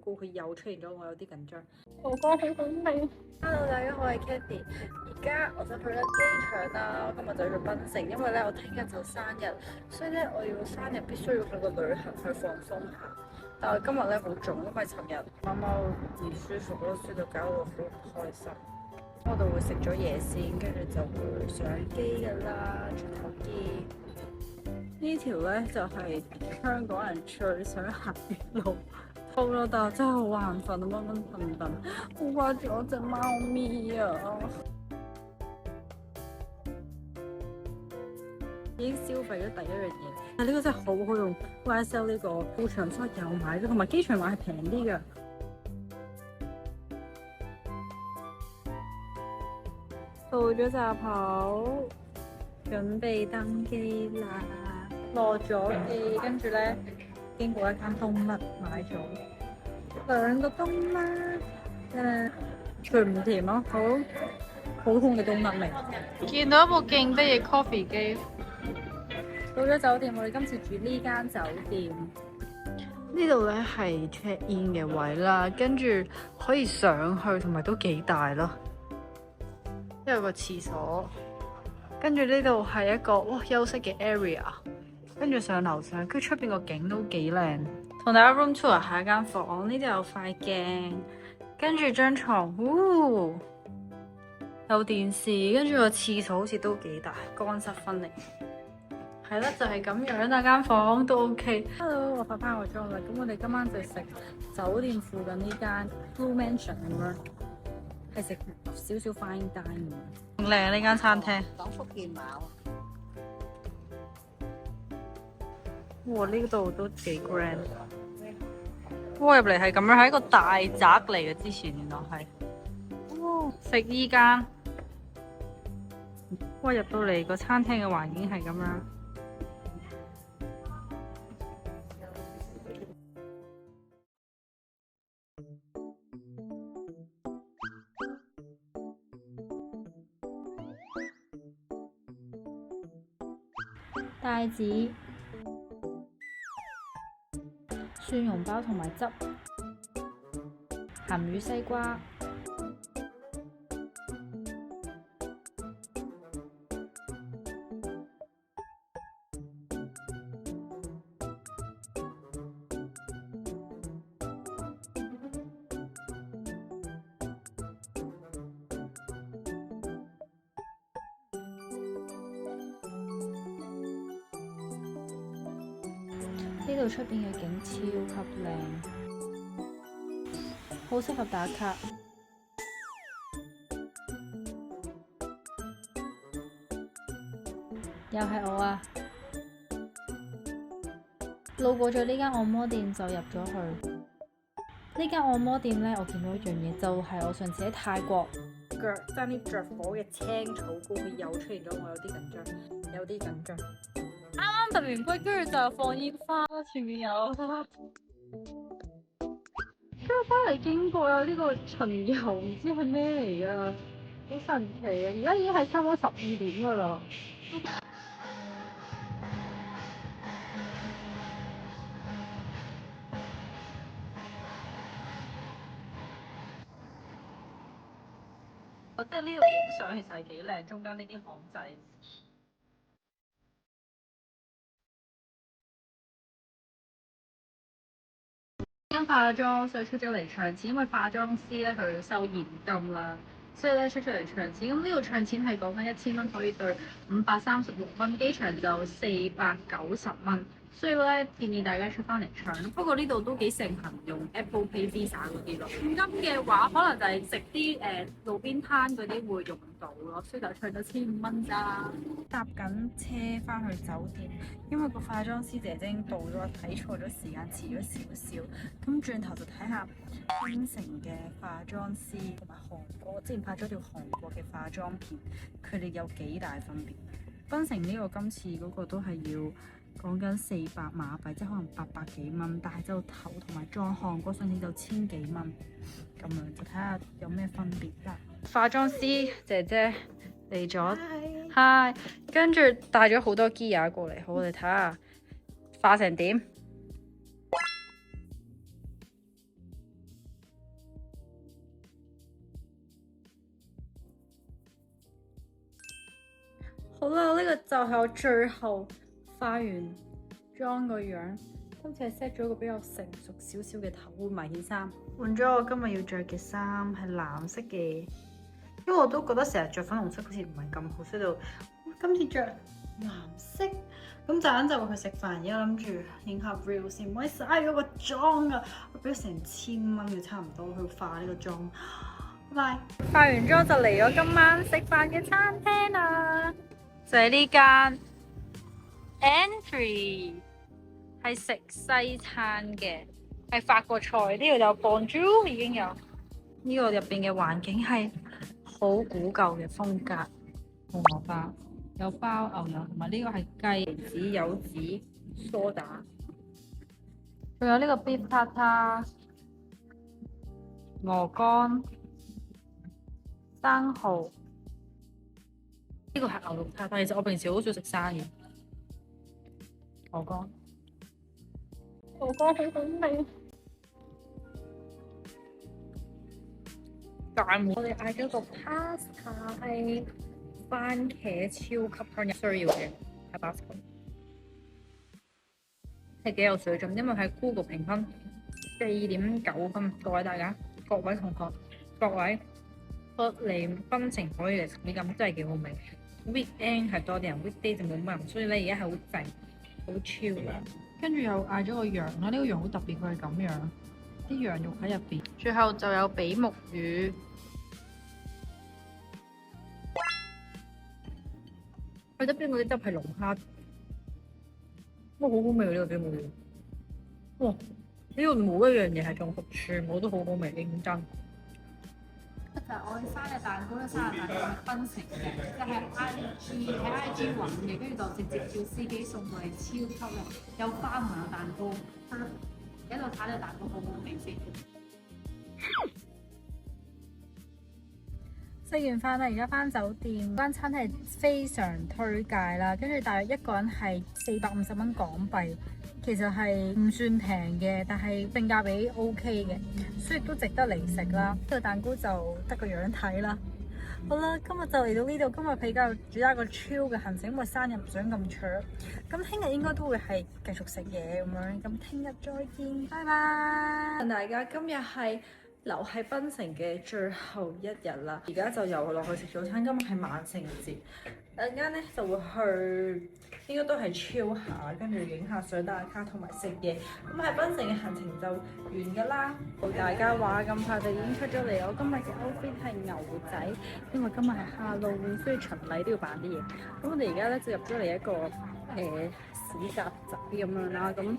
高，佢又出現咗，我有啲緊張。我覺得好好味。 Hello，大家好，我係 Candy。而家我就去咗機場啦，我今日就去檳城，因為咧我聽日就生日，所以咧我要生日必須要去個旅行去放鬆下。但係今日咧好重，因為尋日貓貓唔舒服咯，所以就搞到我好唔開心。我哋會食咗嘢先，跟住就會上機噶啦，出頭機。呢條咧就係香港人最想行嘅路。好咯，但係真係好眼瞓，掹掹頓頓，好掛住我隻貓咪啊！已經消費咗第一樣嘢，但係呢個真係好好用 YSL 呢個顧長窟又買咗，同埋機場買係平啲㗎。到咗閘口，準備登機啦！落咗機，跟住咧經過一間冬甩買咗2個冬甩，佢唔甜咯，好普通嘅冬甩味。見到一部勁得意 coffee 機。到咗酒店，我哋今次住呢間酒店。呢度咧係 check in 嘅位啦，跟住可以上去，同埋都幾大咯。有個廁所，跟住呢度係一個休息嘅 area， 跟住上樓上，跟住出邊個景都幾靚。同大家 room tour 下一間房，呢度有塊鏡，跟住張床，有電視，跟住個廁所好似都幾大，乾濕分離。係啦，就係咁樣啦，間房都 OK。Hello， 我化翻個妝啦，咁我哋今晚就食酒店附近呢間 Blue Mansion 咁樣，係食少少 fine dining。勁靚呢間餐廳。講福建話哇！呢度都幾 grand。哇！入嚟係咁樣，係一個大宅嚟嘅。之前原來係。哇！食依間。哇！入到嚟個餐廳嘅環境係咁樣。帶子、蒜蓉包同埋汁、鹹魚西瓜、呢度出邊嘅景超級靚，好適合打卡。又係我啊！路過咗呢間按摩店就入咗去。呢間按摩店呢，我見到一樣嘢，就係我上次喺泰國腳爭啲着火嘅青草膏，佢又出現咗，我有啲緊張，有啲緊張。啱啱揼完骨，跟住就放煙花啦，前面有。跟住翻嚟經過有呢個巡遊，唔知係咩嚟㗎，好神奇啊！而家已經係差唔多12點㗎啦。我覺得呢度影相其實係幾靚，中間呢啲巷仔。間化妝所以出咗嚟唱錢，因為化妝師咧佢收現金啦，所以咧出咗嚟唱錢。咁呢度唱錢係講緊1000蚊可以兌536蚊，機場就490蚊。所以咧建議大家出翻嚟唱。不過呢度都幾盛行用 Apple Pay Visa 嗰啲咯。現金嘅話，可能就係食啲路邊攤嗰啲會用到咯，所以就唱咗1500蚊咋。搭緊車翻去酒店，因為個化妝師姐姐已經到咗，睇錯咗時間，遲咗少少。咁轉頭就睇下檳城嘅化妝師同埋韓國，之前拍咗條韓國嘅化妝片，佢哋有幾大分別。檳城呢個今次嗰個都係要講緊400馬幣，即係可能800幾蚊，但係就頭同埋妝韓國上次就1000幾蚊，咁樣就睇下有咩分別啦。化妝師姐姐嚟咗，Hi，跟住帶咗好多 gear 過嚟，好，我哋睇下化成點。好啦，呢個就係我最後化完妝個樣。今次係 set 咗個比較成熟少少嘅頭，換埋件衫，換咗我今日要着嘅衫係藍色嘅，因為我都覺得成日着粉紅色好似唔係咁好，所以就今次着藍色。咁陣間就會去食飯，而家諗住影下 reel 先，唔可以嘥咗個妝啊！我俾咗成1000蚊嘅差唔多去化呢個妝。拜拜！化完妝就嚟咗今晚食飯嘅餐廳啦，就係呢間 Entry， 係食西餐嘅，係法國菜。呢度有 Bonjour 已經有。呢個入邊嘅環境係好古舊嘅風格，紅蘿蔔。有包牛油，同埋呢個係雞子、柚子、梳打，仲有呢個 beef tartare、鵝肝、生蠔。呢個係牛肉塔，但其實我平時好少食生嘅鵝肝。鵝肝好好味。我哋嗌咗個 pasta 係番茄超級香，需要嘅係 Tabasco， 係幾有水準，因為係 Google 評分4.9分。各位大家，各位同學，各位嚟檳城可以嚟食呢間，真係幾好味。Weekend 係多啲人，weekday 就冇乜人，所以咧而家係好靜，好 chill 啦。跟住又嗌咗個羊啦，呢個羊好特別，佢係咁樣，啲羊肉喺入邊。最後就有比目魚。佢側邊嗰啲汁係龍蝦，哇，好好味喎！呢個比目魚，哇，呢度冇一樣嘢係中伏，全部都好好味，認真。就係我哋生日蛋糕咧，生日蛋糕係檳城嘅，就係 IG 揾嘅，跟住就直接叫司機送過嚟，超級靚，有花同有蛋糕。喺度睇呢個蛋糕好好味先。食完飯啦，而家翻酒店。間餐廳係非常推介啦，跟住大約一個人係450蚊港幣，其實係唔算平嘅，但係性價比 OK 嘅，所以都值得嚟食啦。呢個蛋糕就得個樣睇啦。好啦，今日就嚟到呢度，今日比較主打一個超嘅行程，因為生日唔想咁長。咁聽日應該都會係繼續食嘢咁樣，咁聽日再見，拜拜！大家今日係留喺檳城嘅最後一日啦，而家就又落去食早餐。今日係萬聖節，陣間咧就會去，應該都係 chill 下，跟住影下相、打下卡同埋食嘢。咁喺檳城嘅行程就完㗎啦。大家話咁快就已經出咗嚟，我今日嘅 outfit 係牛仔，因為今日係 Halloween，所以巡禮都要扮啲嘢。咁我哋而家咧就入咗嚟一個市集仔咁樣啦，咁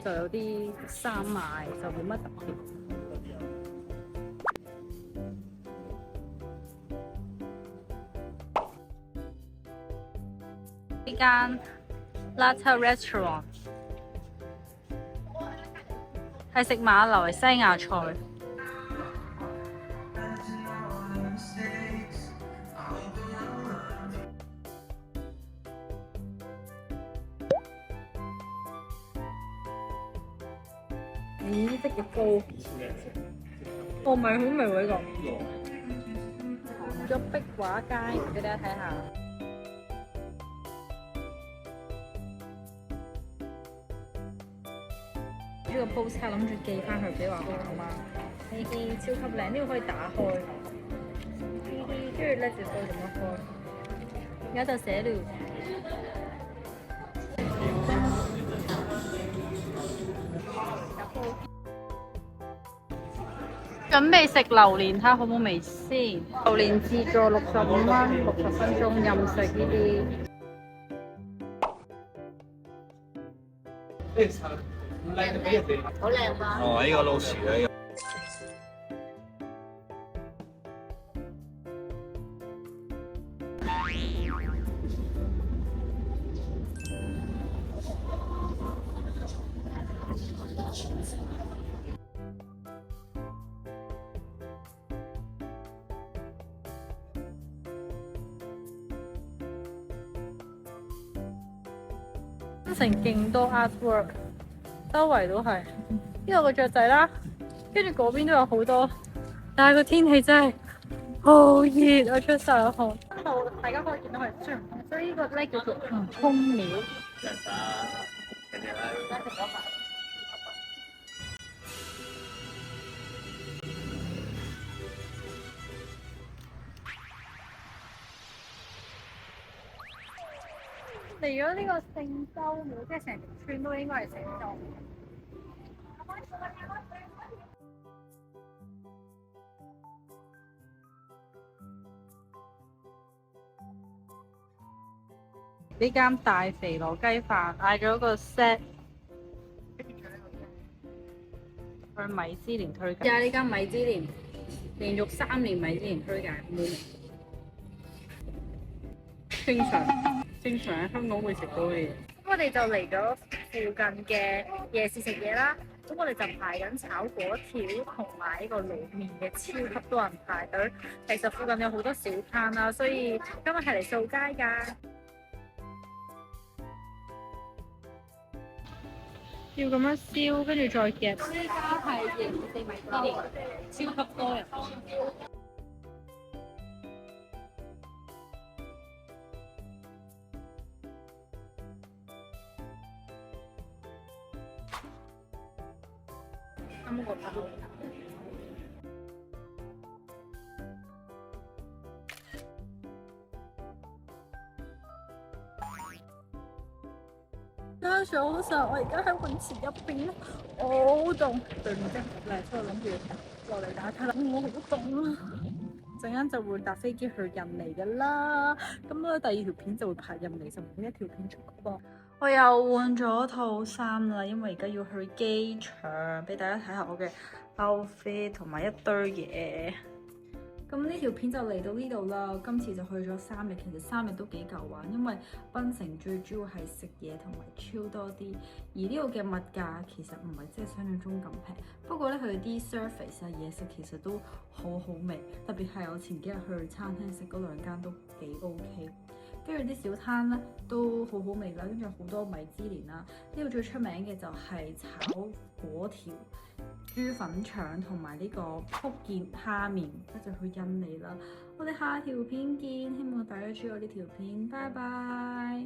就有啲衫賣，就冇乜特別。呢間 Latte Restaurant 係食馬來西亞菜。咦，即嘅糕，哦，唔係好味喎呢個。咗壁畫街，俾大家睇下。呢個 postcard 諗住寄翻去俾華哥阿媽，呢啲超級靚，呢個可以打開，呢啲跟住咧就到咁樣開，而家就寫了。準備食榴蓮，睇下好唔好味先。榴蓮自助65蚊，60分鐘任食呢啲。好靚嘛？哦，呢個老鼠啊！檳城勁多 artwork， 周圍都係。呢度個雀仔啦，跟住嗰邊都有好多，但係個天氣真係好熱，我出晒汗。大家可以見到係孫悟空，所以呢個咧叫做悟空廟。嚟咗呢個聖州廟，即係成條村都應該係聖州。呢間大肥螺雞飯嗌咗個 set，佢米芝蓮推介。而家呢間米芝蓮連續3年米芝蓮推介，正常喺香港會食到嘅嘢。咁我哋就嚟咗附近嘅夜市食嘢啦。咁我哋就排緊炒粿條同埋呢個滷麵嘅，超級多人排隊。其實附近有好多小攤啦，所以今日係嚟掃街㗎。要咁樣燒，跟住再夾。呢家係夜市米芝蓮，超級多人。啱個包。家早晨，我而家喺泳池入邊，好凍，對面真係好靚，所以我諗住落嚟打卡啦。我好凍啊！陣間就會搭飛機去印尼噶啦，咁咧第2條片就會拍印尼，就每一條片重播。我又換咗套衫啦，因為而家要去機場，俾大家睇下我嘅 outfit 同埋一堆嘢。咁呢條片就嚟到呢度啦，今次就去咗3日，其實3日都幾夠玩，因為檳城最主要係食嘢同埋超多啲，而呢度嘅物價其實唔係即係想象中咁平，不過咧佢啲 service 啊嘢食其實都好好味，特別係我前幾日去餐廳食嗰2間都幾 OK， 跟住啲小攤咧都好好味啦，跟住好多米芝蓮啦，呢度最出名嘅就係炒粿條、豬粉腸同埋呢個福建蝦麵，一陣去印尼啦。我哋下條片見，希望大家中意我呢條片，拜拜。